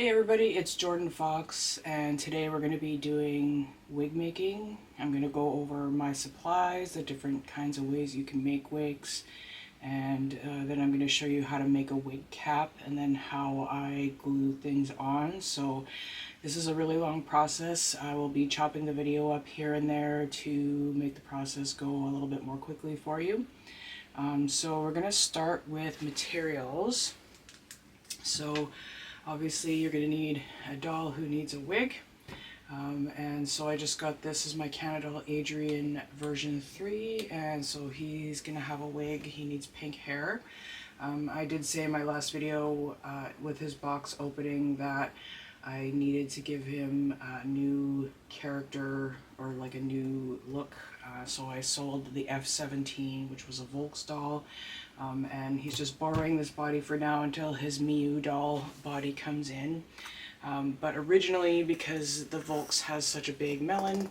Hey everybody, it's Jordan Fox, and today we're going to be doing wig making. I'm going to go over my supplies, the different kinds of ways you can make wigs, and then I'm going to show you how to make a wig cap and then how I glue things on. So this is a really long process. I will be chopping the video up here and there to make the process go a little bit more quickly for you. So we're going to start with materials. So obviously you're going to need a doll who needs a wig, and so I just got this as my Canada Adrian version 3, and so he's going to have a wig. He needs pink hair. I did say in my last video with his box opening that I needed to give him a new character or like a new look, so I sold the F-17, which was a Volks doll, and he's just borrowing this body for now until his Miu doll body comes in. But originally, because the Volks has such a big melon,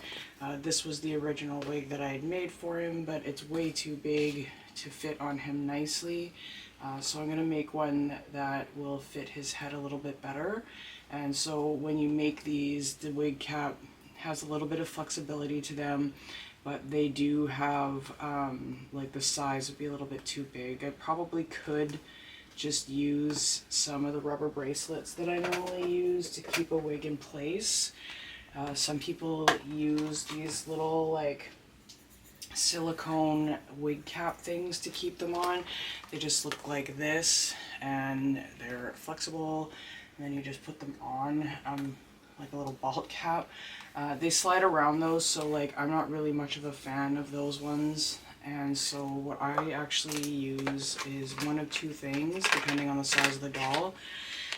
this was the original wig that I had made for him, but it's way too big to fit on him nicely. So I'm going to make one that will fit his head a little bit better. And so when you make these, the wig cap has a little bit of flexibility to them, but they do have, like the size would be a little bit too big. I probably could just use some of the rubber bracelets that I normally use to keep a wig in place. Some people use these little like silicone wig cap things to keep them on. They just look like this and they're flexible, and then you just put them on like a little ball cap. They slide around those, so like I'm not really much of a fan of those ones, and so what I actually use is one of two things depending on the size of the doll.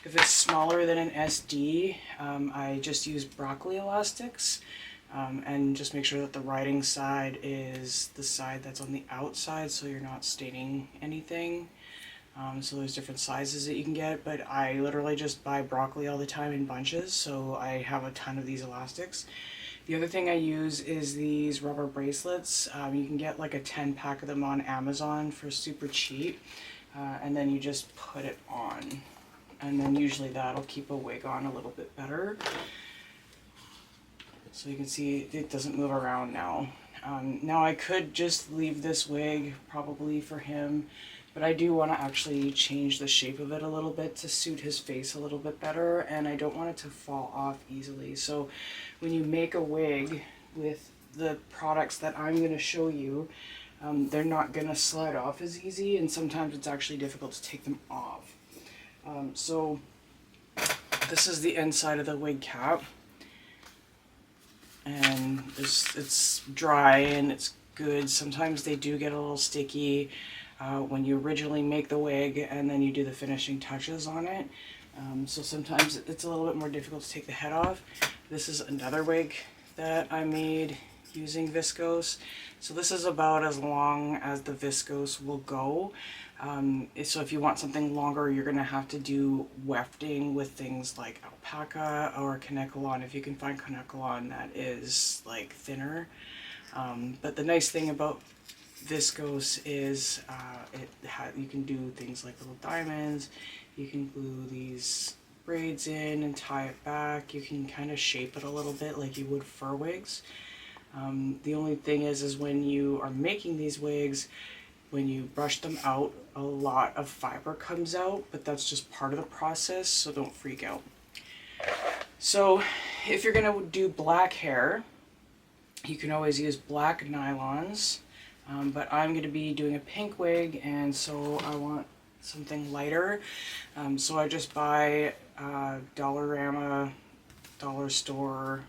If it's smaller than an SD, I just use broccoli elastics, and just make sure that the writing side is the side that's on the outside so you're not staining anything. So there's different sizes that you can get, but I literally just buy broccoli all the time in bunches, so I have a ton of these elastics. The other thing I use is these rubber bracelets. You can get like a 10-pack of them on Amazon for super cheap, and then you just put it on, and then usually that'll keep a wig on a little bit better. So you can see it doesn't move around now. Now I could just leave this wig probably for him, but I do want to actually change the shape of it a little bit to suit his face a little bit better, and I don't want it to fall off easily. So when you make a wig with the products that I'm going to show you, they're not going to slide off as easy, and sometimes it's actually difficult to take them off. So this is the inside of the wig cap, and it's dry and it's good. Sometimes they do get a little sticky when you originally make the wig and then you do the finishing touches on it. So sometimes it's a little bit more difficult to take the head off. This is another wig that I made using Viscose. So this is about as long as the Viscose will go. So if you want something longer, you're going to have to do wefting with things like alpaca or kanekalon, if you can find kanekalon that is like thinner. But the nice thing about Viscose is you can do things like little diamonds. You can glue these braids in and tie it back. You can kind of shape it a little bit like you would fur wigs. The only thing is when you are making these wigs, when you brush them out, a lot of fiber comes out, but that's just part of the process, so don't freak out. So if you're going to do black hair, you can always use black nylons, but I'm going to be doing a pink wig, and so I want something lighter. So I just buy Dollarama, dollar store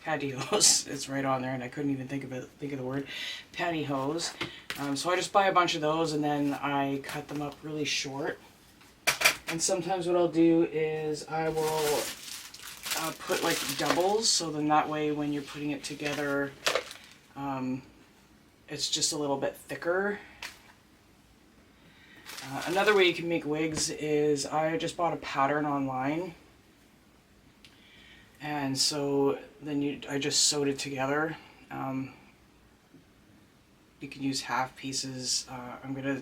Pantyhose. It's right on there, and I couldn't even think of the word Pantyhose. So I just buy a bunch of those, and then I cut them up really short. And sometimes what I'll do is I will put like doubles, so then that way when you're putting it together, it's just a little bit thicker. Another way you can make wigs is I just bought a pattern online. And so then I just sewed it together. You can use half pieces. I'm going to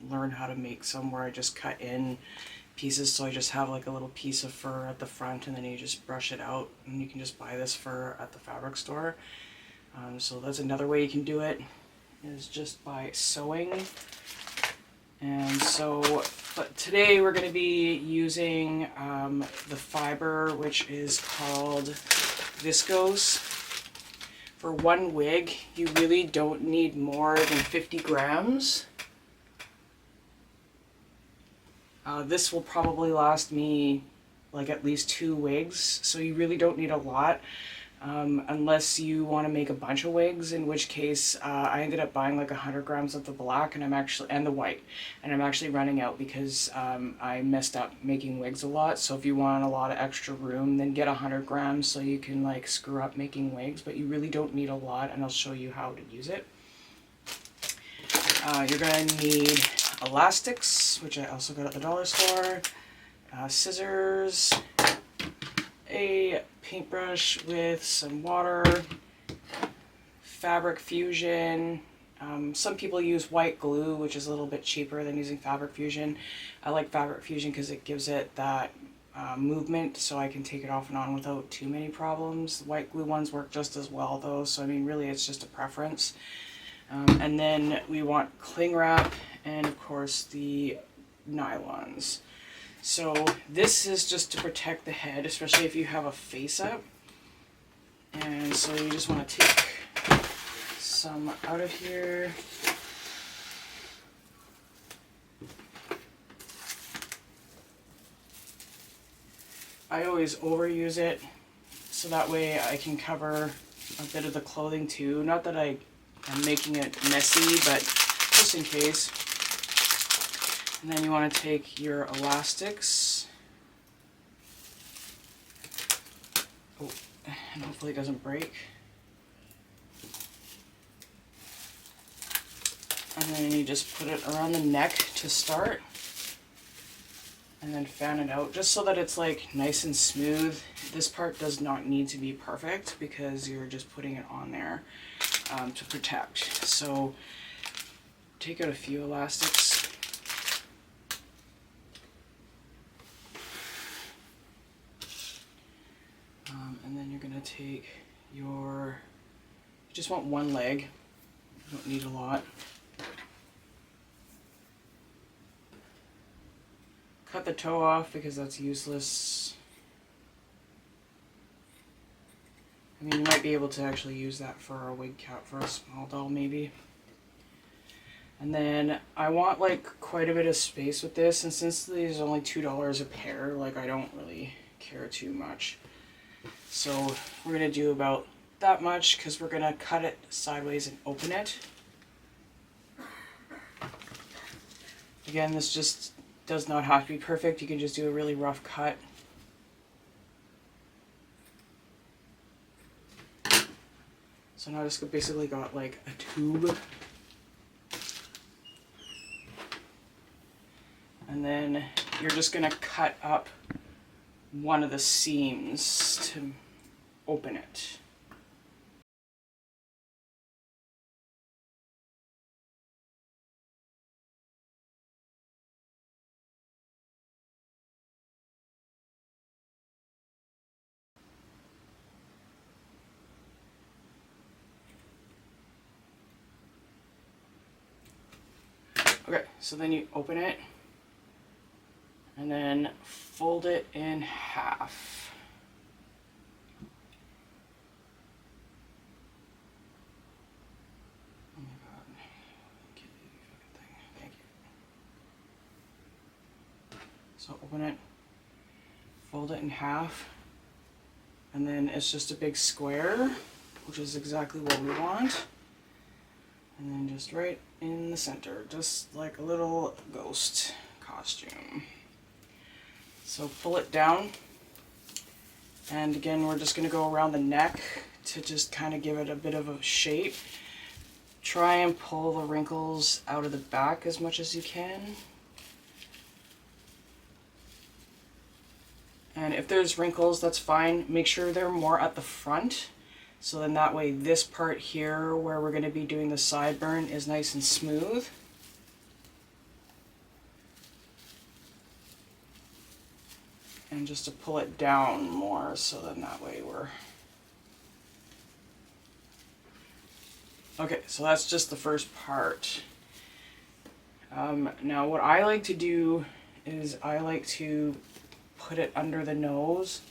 learn how to make some where I just cut in pieces, so I just have like a little piece of fur at the front, and then you just brush it out, and you can just buy this fur at the fabric store. So that's another way you can do it, is just by sewing. And so, but today we're going to be using the fiber, which is called Viscose. For one wig, you really don't need more than 50 grams. This will probably last me like at least 2 wigs, so you really don't need a lot. Unless you want to make a bunch of wigs, in which case I ended up buying like 100 grams of the black and the white, and I'm actually running out because I messed up making wigs a lot. So if you want a lot of extra room, then get 100 grams so you can like screw up making wigs, but you really don't need a lot, and I'll show you how to use it. You're going to need elastics, which I also got at the dollar store, scissors, a paintbrush with some water, fabric fusion. Some people use white glue, which is a little bit cheaper than using fabric fusion. I like fabric fusion because it gives it that movement, so I can take it off and on without too many problems. The white glue ones work just as well though, so I mean really it's just a preference. And then we want cling wrap, and of course the nylons. So this is just to protect the head, especially if you have a face up. And so you just want to take some out of here. I always overuse it, so that way I can cover a bit of the clothing too. Not that I am making it messy, but just in case. And then you want to take your elastics. Oh, and hopefully it doesn't break. And then you just put it around the neck to start. And then fan it out just so that it's like nice and smooth. This part does not need to be perfect because you're just putting it on there to protect. So take out a few elastics. And then you're going to take you just want one leg, you don't need a lot. Cut the toe off because that's useless. I mean, you might be able to actually use that for a wig cap for a small doll maybe. And then I want like quite a bit of space with this, and since these are only $2 a pair, like I don't really care too much. So we're going to do about that much because we're going to cut it sideways and open it. Again, this just does not have to be perfect. You can just do a really rough cut. So now I just basically got like a tube. And then you're just going to cut up one of the seams to open it. Okay, so then you open it and then fold it in half. Oh my god. Get the fucking thing. Thank you. So open it, fold it in half, and then it's just a big square, which is exactly what we want. And then just right in the center, just like a little ghost costume. So pull it down, and again we're just going to go around the neck to just kind of give it a bit of a shape. Try and pull the wrinkles out of the back as much as you can. And if there's wrinkles, that's fine. Make sure they're more at the front. So then that way this part here where we're going to be doing the sideburn is nice and smooth. and just to pull it down more, so then that way we're... Okay, so that's just the first part. Now what I like to do is I like to put it under the nose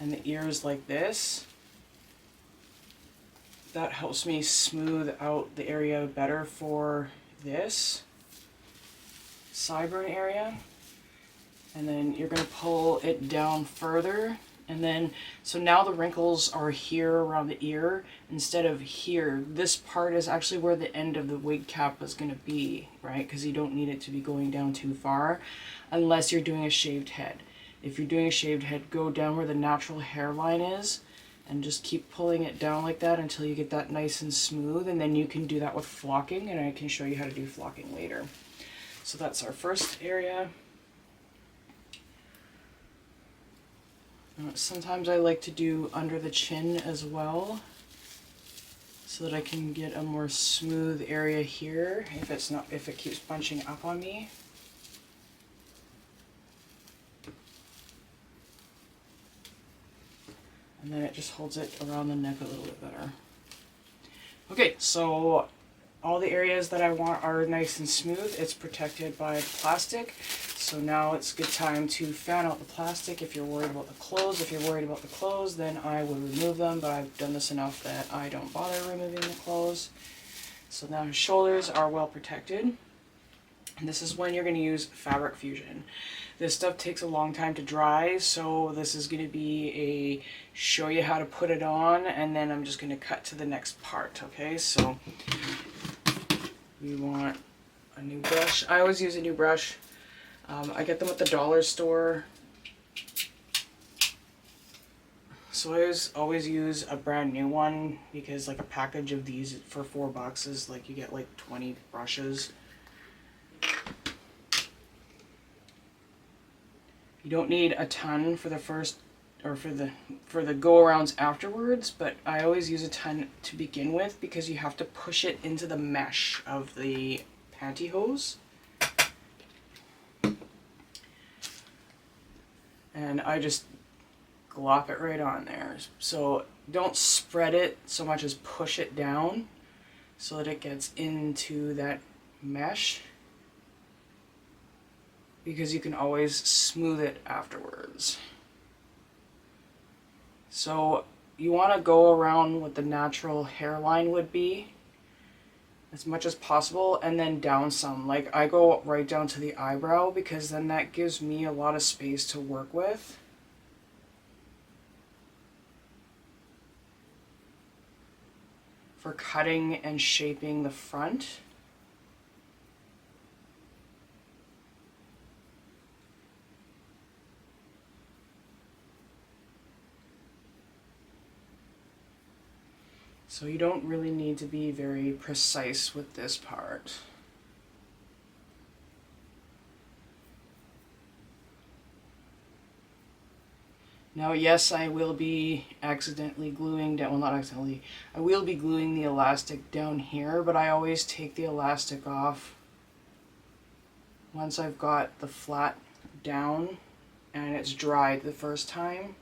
and the ears like this. That helps me smooth out the area better for this sideburn area. And then you're going to pull it down further. And then, so now the wrinkles are here around the ear instead of here. This part is actually where the end of the wig cap is going to be, right? Because you don't need it to be going down too far unless you're doing a shaved head. If you're doing a shaved head, go down where the natural hairline is and just keep pulling it down like that until you get that nice and smooth. And then you can do that with flocking, and I can show you how to do flocking later. So that's our first area. Sometimes I like to do under the chin as well, so that I can get a more smooth area here if it keeps bunching up on me. And then it just holds it around the neck a little bit better. Okay, so all the areas that I want are nice and smooth. It's protected by plastic. So now it's a good time to fan out the plastic if you're worried about the clothes. If you're worried about the clothes, then I would remove them, but I've done this enough that I don't bother removing the clothes. So now his shoulders are well protected. And this is when you're going to use fabric fusion. This stuff takes a long time to dry, so this is going to be a show you how to put it on, and then I'm just going to cut to the next part, okay? So we want a new brush. I always use a new brush. I get them at the dollar store. So I always use a brand new one, because like a package of these for $4 is like you get like 20 brushes. You don't need a ton for the first, or for the go-arounds afterwards, but I always use a ton to begin with because you have to push it into the mesh of the pantyhose. And I just glop it right on there. So don't spread it so much as push it down so that it gets into that mesh, because you can always smooth it afterwards. So you want to go around what the natural hairline would be as much as possible, and then down some. Like I go right down to the eyebrow, because then that gives me a lot of space to work with. For cutting and shaping the front. So you don't really need to be very precise with this part. Now, yes, I will be accidentally gluing down, well, not accidentally, I will be gluing the elastic down here, but I always take the elastic off once I've got the flat down and it's dried the first time.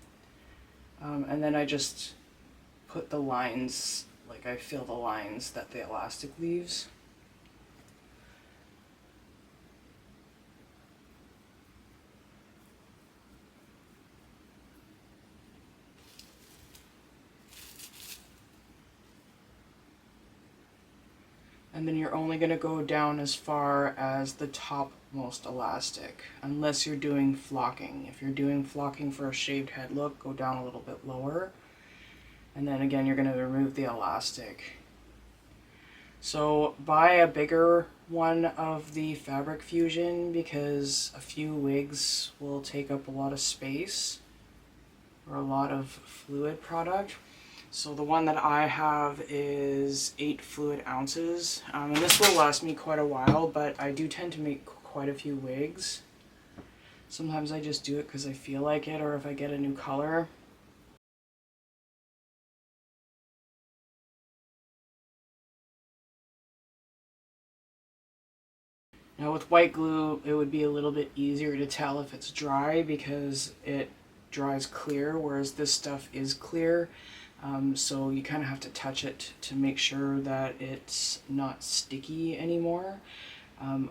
And then I just put the lines, like I fill the lines that the elastic leaves. And then you're only going to go down as far as the topmost elastic, unless you're doing flocking. If you're doing flocking for a shaved head look, go down a little bit lower. And then again, you're going to remove the elastic. So buy a bigger one of the fabric fusion, because a few wigs will take up a lot of space or a lot of fluid product. So the one that I have is 8 fluid ounces, and this will last me quite a while, but I do tend to make quite a few wigs. Sometimes I just do it because I feel like it, or if I get a new color. Now with with white glue, it would be a little bit easier to tell if it's dry because it dries clear, whereas this stuff is clear. So you kind of have to touch it to make sure that it's not sticky anymore.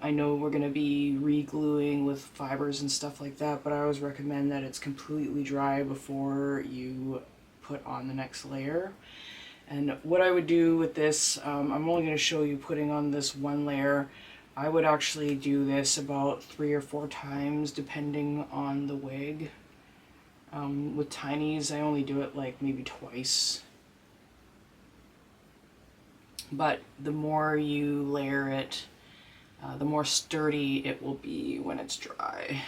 I know we're going to be re-gluing with fibers and stuff like that, but I always recommend that it's completely dry before you put on the next layer. And what I would do with this, I'm only going to show you putting on this one layer. I would actually do this about 3 or 4 times depending on the wig. With tinies, I only do it like maybe twice. But the more you layer it, the more sturdy it will be when it's dry.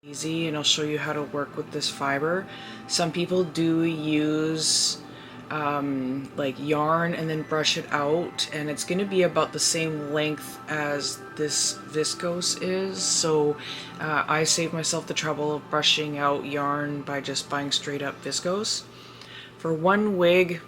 Easy, and I'll show you how to work with this fiber. Some people do use like yarn and then brush it out, and it's going to be about the same length as this viscose is, so I save myself the trouble of brushing out yarn by just buying straight up viscose. For one wig,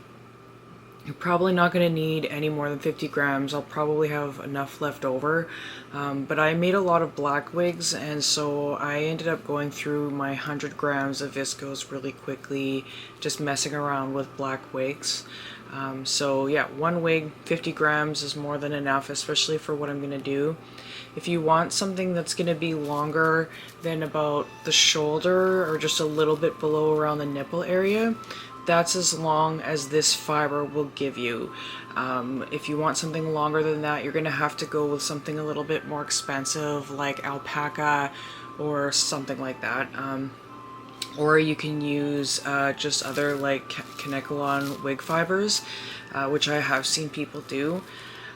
you're probably not going to need any more than 50 grams. I'll probably have enough left over. But I made a lot of black wigs, and so I ended up going through my 100 grams of viscose really quickly, just messing around with black wigs. So yeah, one wig, 50 grams is more than enough, especially for what I'm going to do. If you want something that's going to be longer than about the shoulder or just a little bit below around the nipple area, that's as long as this fiber will give you. If you want something longer than that, you're going to have to go with something a little bit more expensive like alpaca or something like that. Or you can use just other like Kanekalon wig fibers, which I have seen people do.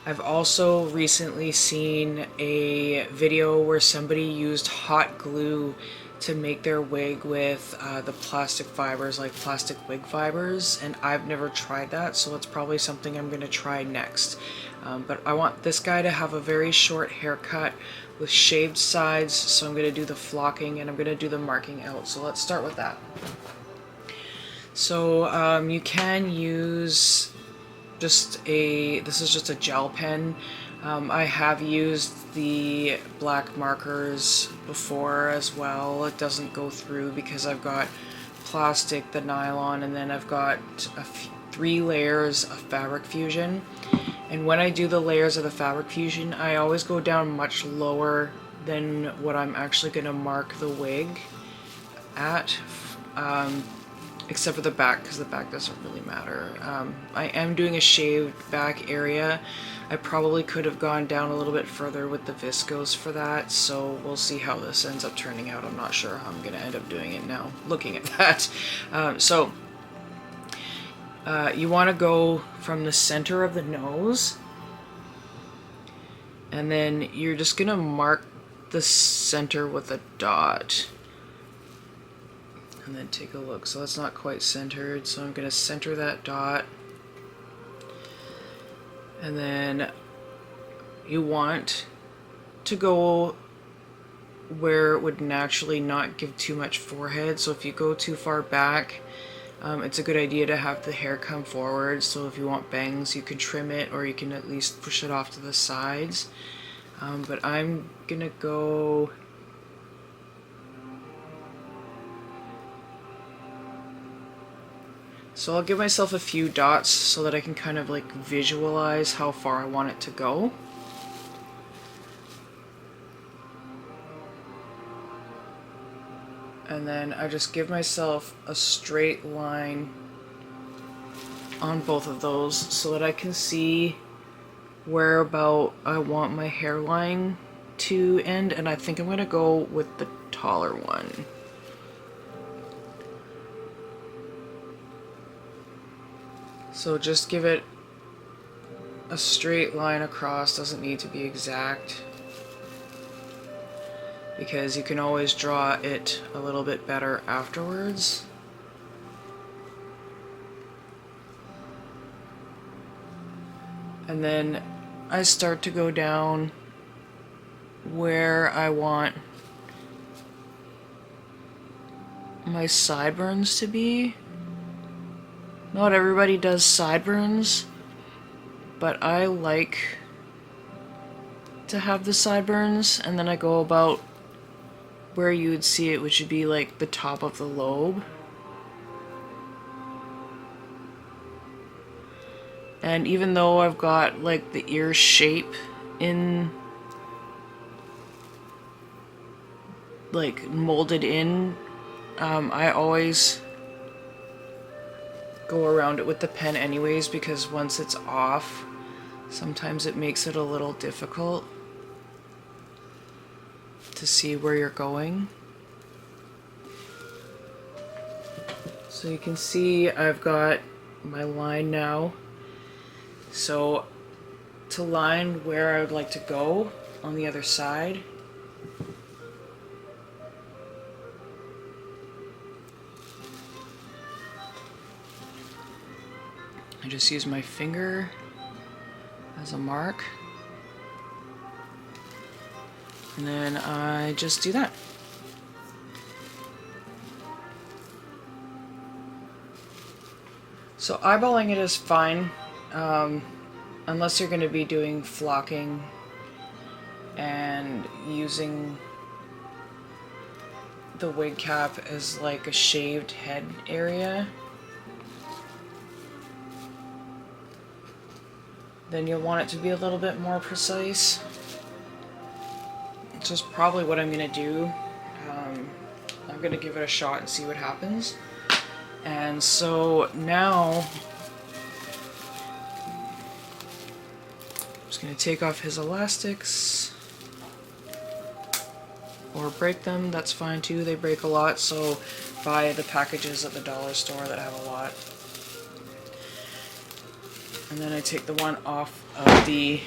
I've also recently seen a video where somebody used hot glue to make their wig with the plastic fibers, like plastic wig fibers, and I've never tried that, so it's probably something I'm going to try next. But I want this guy to have a very short haircut with shaved sides, so I'm going to do the flocking and I'm going to do the marking out. So let's start with that. So you can use this is just a gel pen. I have used the black markers before as well. It doesn't go through because I've got plastic, the nylon, and then I've got 3 layers of fabric fusion. And when I do the layers of the fabric fusion, I always go down much lower than what I'm actually going to mark the wig at. Except for the back, because the back doesn't really matter. I am doing a shaved back area. I probably could have gone down a little bit further with the viscose for that, so we'll see how this ends up turning out. I'm not sure how I'm going to end up doing it now, looking at that. You want to go from the center of the nose, and then you're just going to mark the center with a dot. And then take a look. So that's not quite centered, so I'm going to center that dot. And then you want to go where it would naturally not give too much forehead. So if you go too far back, it's a good idea to have the hair come forward. So if you want bangs, you can trim it, or you can at least push it off to the sides. But I'm going to go... So I'll give myself a few dots so that I can kind of like visualize how far I want it to go. And then I just give myself a straight line on both of those so that I can see where about I want my hairline to end, and I think I'm going to go with the taller one. So just give it a straight line across, doesn't need to be exact, because you can always draw it a little bit better afterwards. And then I start to go down where I want my sideburns to be. Not everybody does sideburns, but I like to have the sideburns, and then I go about where you would see it, which would be like the top of the lobe. And even though I've got like the ear shape in, like molded in, I always go around it with the pen anyways, because once it's off, sometimes it makes it a little difficult to see where you're going. So you can see I've got my line now. So to line where I would like to go on the other side, I just use my finger as a mark, and then I just do that. So eyeballing it is fine, unless you're going to be doing flocking and using the wig cap as like a shaved head area. Then you'll want it to be a little bit more precise. Which is probably what I'm going to do. I'm going to give it a shot and see what happens. And so now I'm just going to take off his elastics, or break them, that's fine too, they break a lot, so buy the packages at the dollar store that have a lot. And then I take the one off of the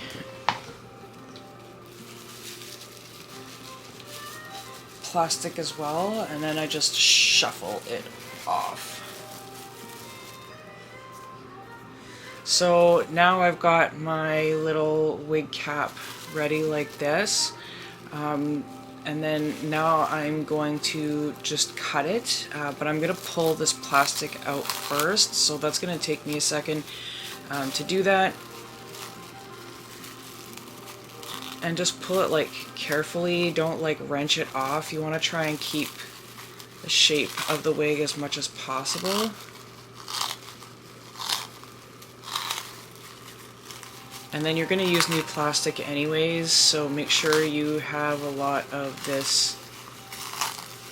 plastic as well, and then I just shuffle it off. So now I've got my little wig cap ready like this, and then now I'm going to just cut it, but I'm going to pull this plastic out first, so that's going to take me a second to do that. And just pull it like carefully, don't like wrench it off. You want to try and keep the shape of the wig as much as possible. And then you're going to use new plastic anyways, so make sure you have a lot of this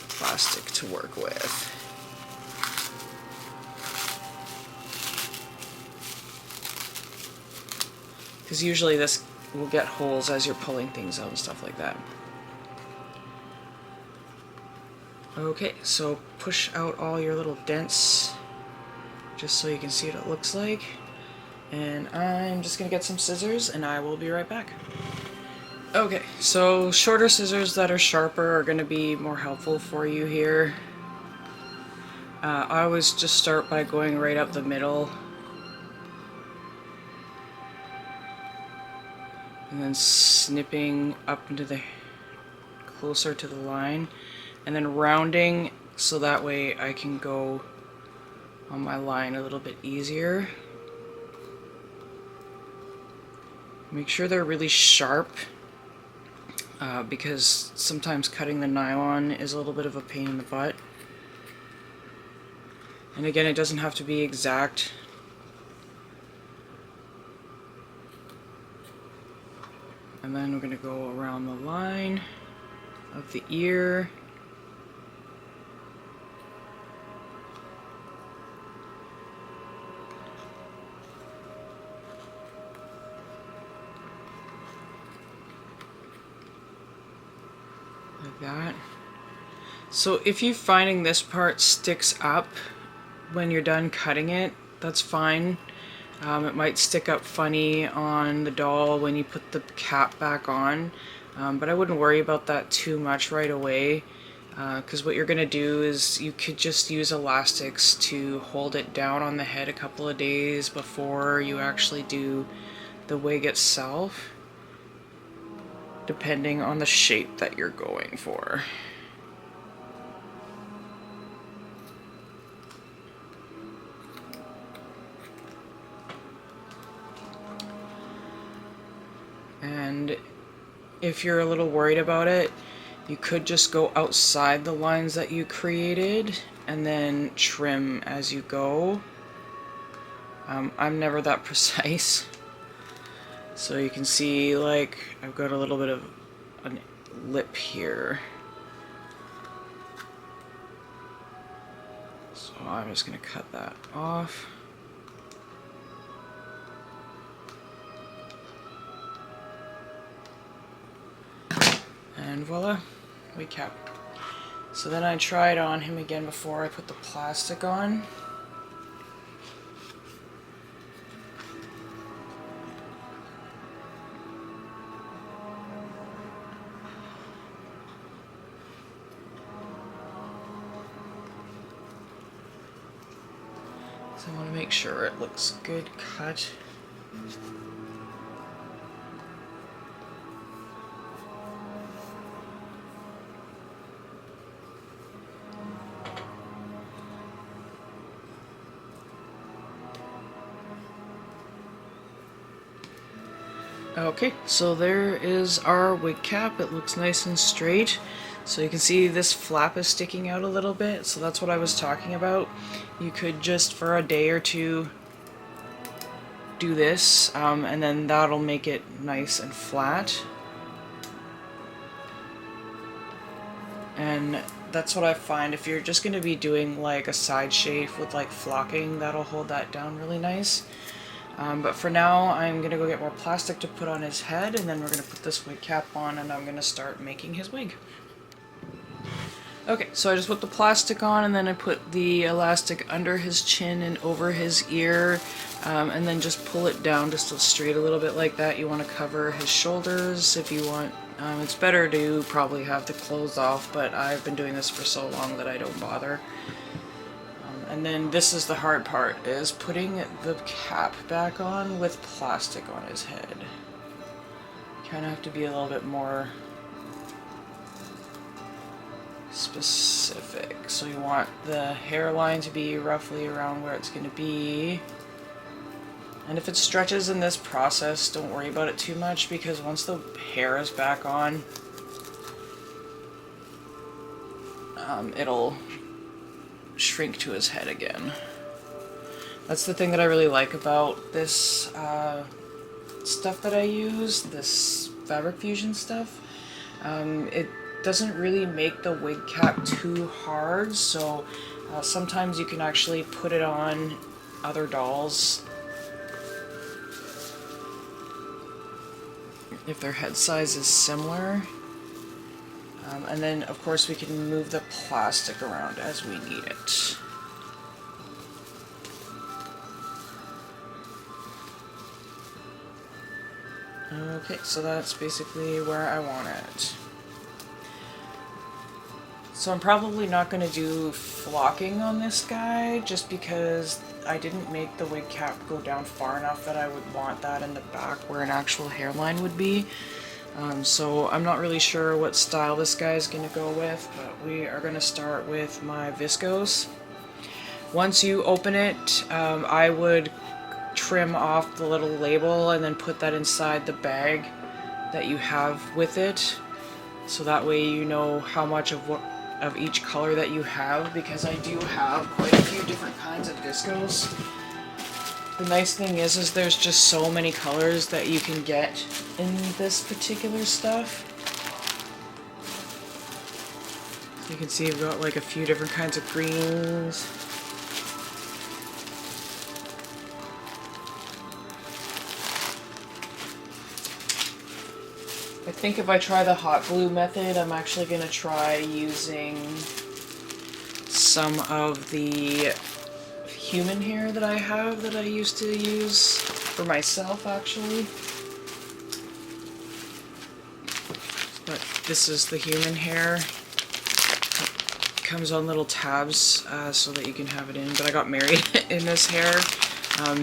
plastic to work with. Because usually this will get holes as you're pulling things out and stuff like that. Okay, so push out all your little dents just so you can see what it looks like. And I'm just gonna get some scissors and I will be right back. Okay, so shorter scissors that are sharper are gonna be more helpful for you here. I always just start by going right up the middle and then snipping up into the closer to the line, and then rounding so that way I can go on my line a little bit easier. Make sure they're really sharp, because sometimes cutting the nylon is a little bit of a pain in the butt. And again, it doesn't have to be exact. And then we're going to go around the line of the ear. Like that. So if you're finding this part sticks up when you're done cutting it, that's fine. It might stick up funny on the doll when you put the cap back on, but I wouldn't worry about that too much right away, because what you're going to do is you could just use elastics to hold it down on the head a couple of days before you actually do the wig itself, depending on the shape that you're going for. And if you're a little worried about it, you could just go outside the lines that you created and then trim as you go. I'm never that precise. So you can see, like, I've got a little bit of a lip here. So I'm just going to cut that off. And voila, wig cap. So then I tried on him again before I put the plastic on. So I want to make sure it looks good cut. Okay, so there is our wig cap. It looks nice and straight. So you can see this flap is sticking out a little bit, so that's what I was talking about. You could just for a day or two do this, and then that'll make it nice and flat. And that's what I find, if you're just going to be doing like a side shave with like flocking, that'll hold that down really nice. But for now, I'm going to go get more plastic to put on his head, and then we're going to put this wig cap on, and I'm going to start making his wig. Okay, so I just put the plastic on, and then I put the elastic under his chin and over his ear, and then just pull it down just straight a little bit like that. You want to cover his shoulders if you want. It's better to probably have the clothes off, but I've been doing this for so long that I don't bother. And then this is the hard part, is putting the cap back on with plastic on his head. You kind of have to be a little bit more specific. So you want the hairline to be roughly around where it's going to be. And if it stretches in this process, don't worry about it too much, because once the hair is back on, it'll shrink to his head again. That's the thing that I really like about this stuff that I use, this fabric fusion stuff. It doesn't really make the wig cap too hard, so sometimes you can actually put it on other dolls if their head size is similar. And then, of course, we can move the plastic around as we need it. Okay, so that's basically where I want it. So I'm probably not going to do flocking on this guy, just because I didn't make the wig cap go down far enough that I would want that in the back where an actual hairline would be. So I'm not really sure what style this guy is going to go with, but we are going to start with my Viscose. Once you open it, I would trim off the little label and then put that inside the bag that you have with it, so that way you know how much of each color that you have, because I do have quite a few different kinds of Viscose. The nice thing is there's just so many colors that you can get in this particular stuff. So you can see I've got like a few different kinds of greens. I think if I try the hot glue method, I'm actually going to try using some of the human hair that I have that I used to use for myself, actually. But this is the human hair. It comes on little tabs so that you can have it in, but I got married in this hair,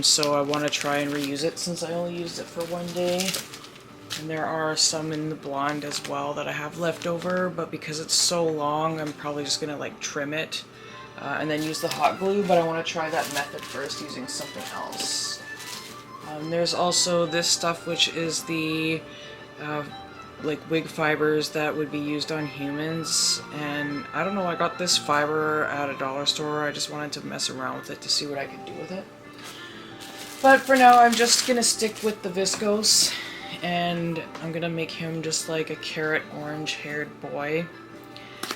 So I want to try and reuse it since I only used it for one day. And there are some in the blonde as well that I have left over, but because it's so long, I'm probably just gonna like trim it and then use the hot glue, but I want to try that method first using something else. There's also this stuff, which is the like wig fibers that would be used on humans, and I don't know, I got this fiber at a dollar store. I just wanted to mess around with it to see what I could do with it. But for now, I'm just gonna stick with the Viscose, and I'm gonna make him just like a carrot orange haired boy.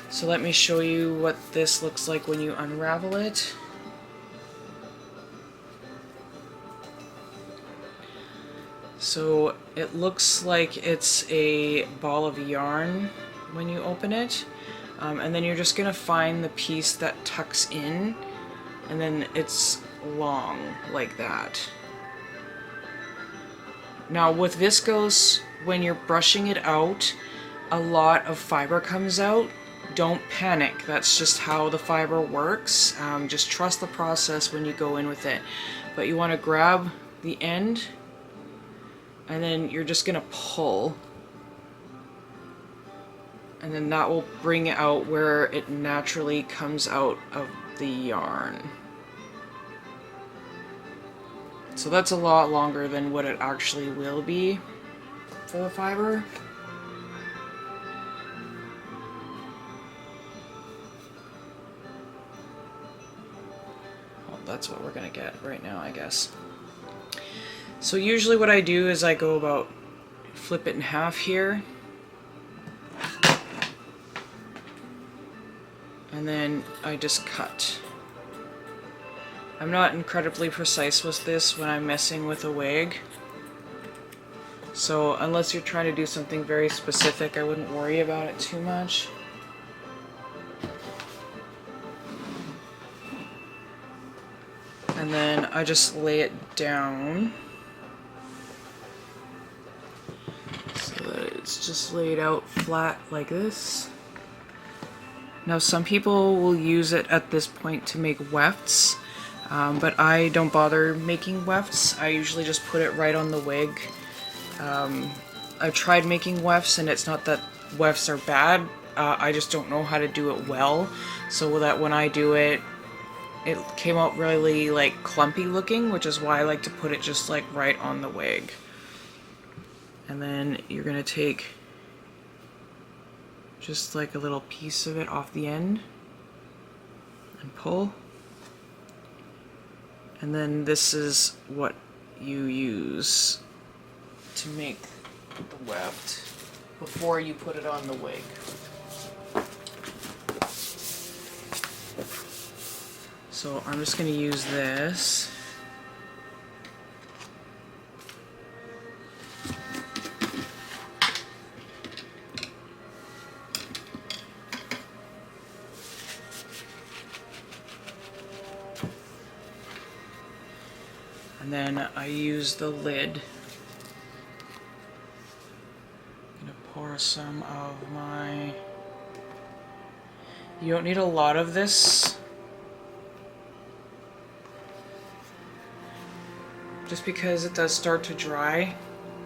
So let me show you what this looks like when you unravel it. So it looks like it's a ball of yarn when you open it, and then you're just gonna find the piece that tucks in, and then it's long like that. Now with Viscose, when you're brushing it out, a lot of fiber comes out. Don't panic, that's just how the fiber works. Just trust the process when you go in with it. But you want to grab the end, and then you're just gonna pull, and then that will bring it out where it naturally comes out of the yarn. So that's a lot longer than what it actually will be for the fiber. Well, that's what we're gonna get right now, I guess. So usually what I do is I go about, flip it in half here, and then I just cut. I'm not incredibly precise with this when I'm messing with a wig, so unless you're trying to do something very specific, I wouldn't worry about it too much. And then I just lay it down so that it's just laid out flat like this. Now some people will use it at this point to make wefts, but I don't bother making wefts. I usually just put it right on the wig. I've tried making wefts, and it's not that wefts are bad, I just don't know how to do it well, so that when I do it, it came out really like clumpy looking, which is why I like to put it just like right on the wig. And then you're gonna take just like a little piece of it off the end and pull. And then this is what you use to make the weft before you put it on the wig. So I'm just going to use this. And then I use the lid. I'm going to pour some of my... You don't need a lot of this, just because it does start to dry.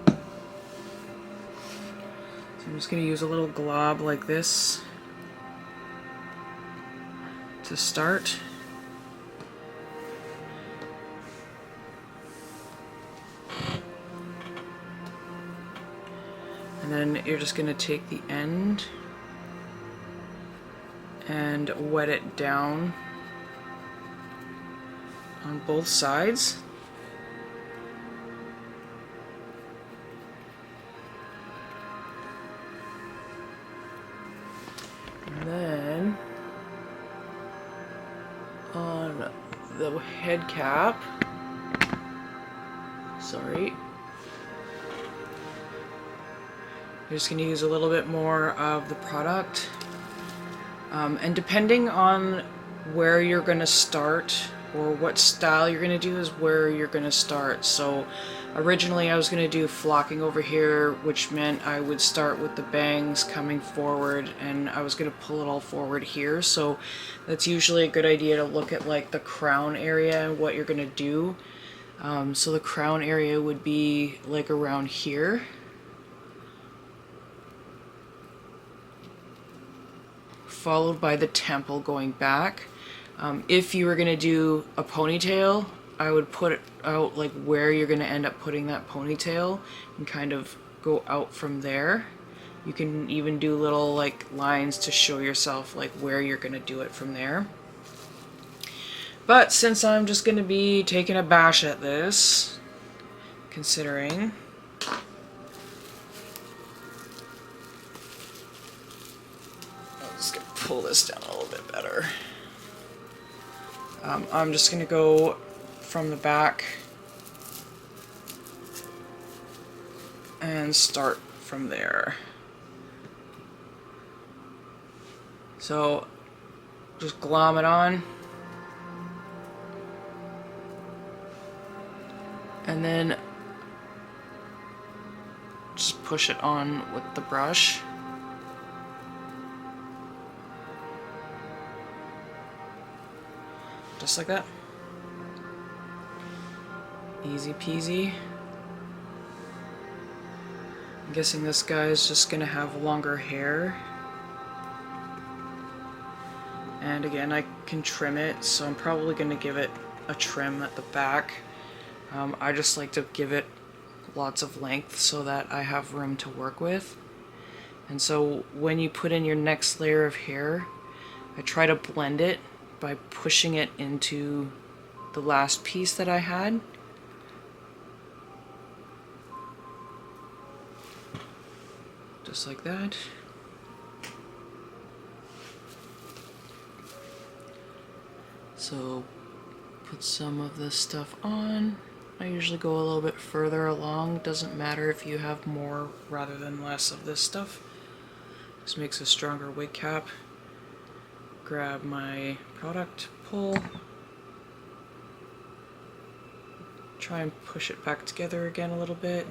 So I'm just going to use a little glob like this to start. And then you're just going to take the end and wet it down on both sides. And then on the head cap, sorry, you're just going to use a little bit more of the product. And depending on where you're going to start or what style you're going to do is where you're going to start. So originally I was going to do flocking over here, which meant I would start with the bangs coming forward, and I was going to pull it all forward here. So that's usually a good idea to look at like the crown area and what you're going to do. So the crown area would be like around here. Followed by the temple going back. If you were going to do a ponytail, I would put it out like where you're going to end up putting that ponytail and kind of go out from there. You can even do little like lines to show yourself like where you're going to do it from there. But since I'm just going to be taking a bash at this, considering, I'm just going to pull this down a little bit better. I'm just going to go from the back and start from there. So just glom it on. And then just push it on with the brush. Just like that. Easy peasy. I'm guessing this guy is just gonna have longer hair. And again, I can trim it, so I'm probably gonna give it a trim at the back. I just like to give it lots of length so that I have room to work with. And so when you put in your next layer of hair, I try to blend it by pushing it into the last piece that I had. Just like that. So put some of this stuff on. I usually go a little bit further along. Doesn't matter if you have more rather than less of this stuff. This makes a stronger wig cap. Grab my product, pull. Try and push it back together again a little bit.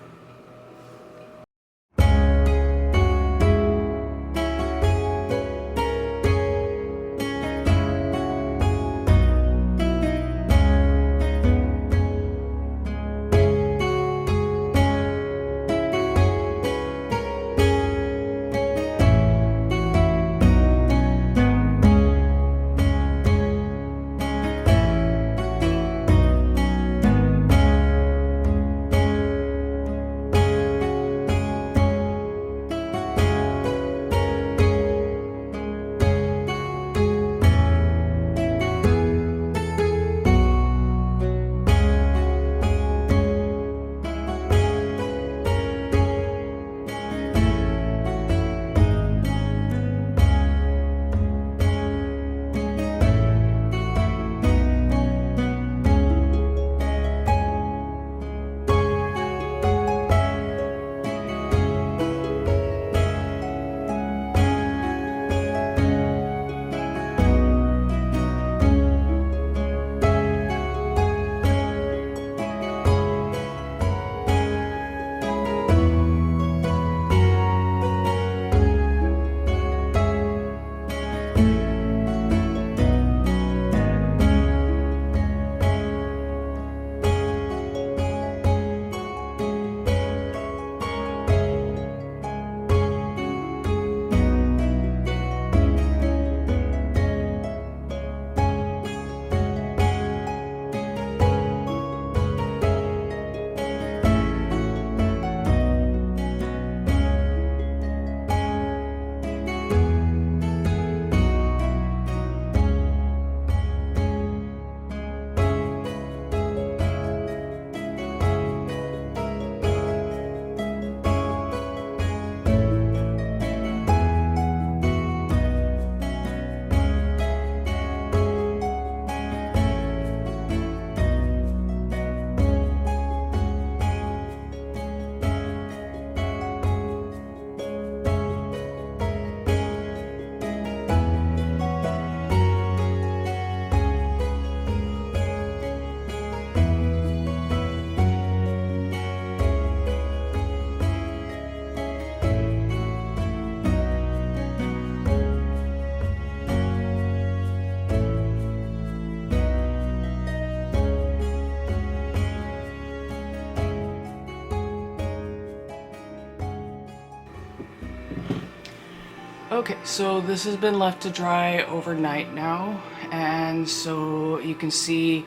Okay, so this has been left to dry overnight now, and so you can see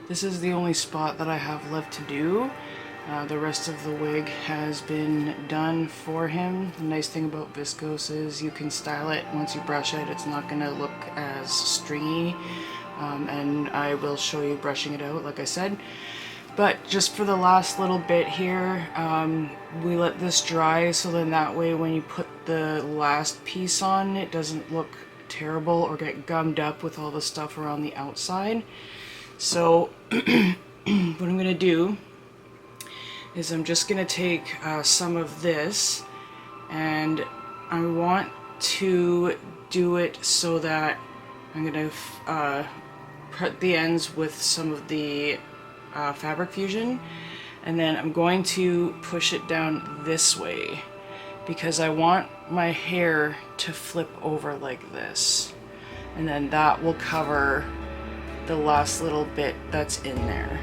this is the only spot that I have left to do. The rest of the wig has been done for him. The nice thing about Viscose is you can style it once you brush it. It's not going to look as stringy, and I will show you brushing it out like I said. But just for the last little bit here, we let this dry so then that way when you put the last piece on, it doesn't look terrible or get gummed up with all the stuff around the outside. So what I'm going to do is I'm just going to take some of this, and I want to do it so that I'm going to put the ends with some of the fabric fusion, and then I'm going to push it down this way because I want my hair to flip over like this, and then that will cover the last little bit that's in there.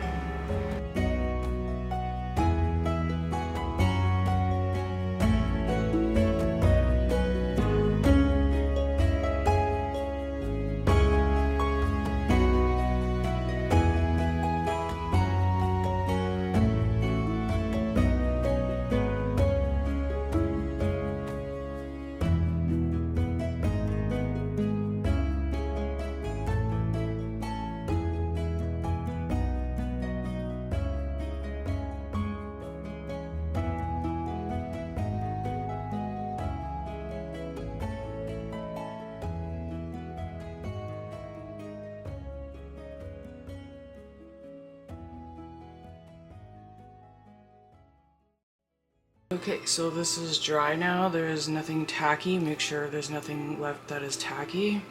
Okay, so this is dry now. There is nothing tacky. Make sure there's nothing left that is tacky.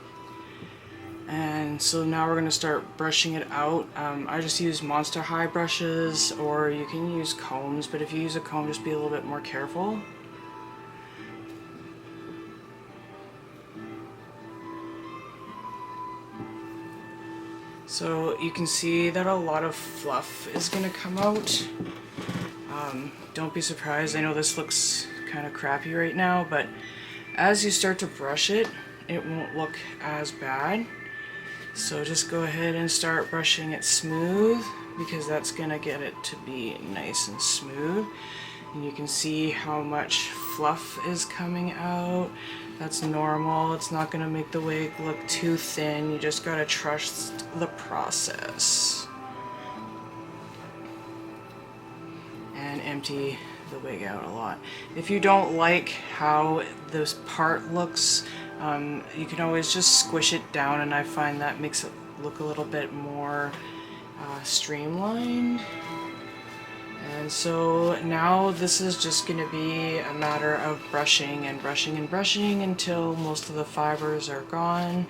And so now we're going to start brushing it out. I just use Monster High brushes, or you can use combs, but if you use a comb, just be a little bit more careful. So you can see that a lot of fluff is going to come out. Don't be surprised. I know this looks kind of crappy right now, but as you start to brush it, it won't look as bad. So just go ahead and start brushing it smooth, because that's going to get it to be nice and smooth. And you can see how much fluff is coming out. That's normal. It's not going to make the wig look too thin. You just got to trust the process. And empty the wig out a lot. If you don't like how this part looks, you can always just squish it down, and I find that makes it look a little bit more streamlined. And so now this is just going to be a matter of brushing and brushing and brushing until most of the fibers are gone.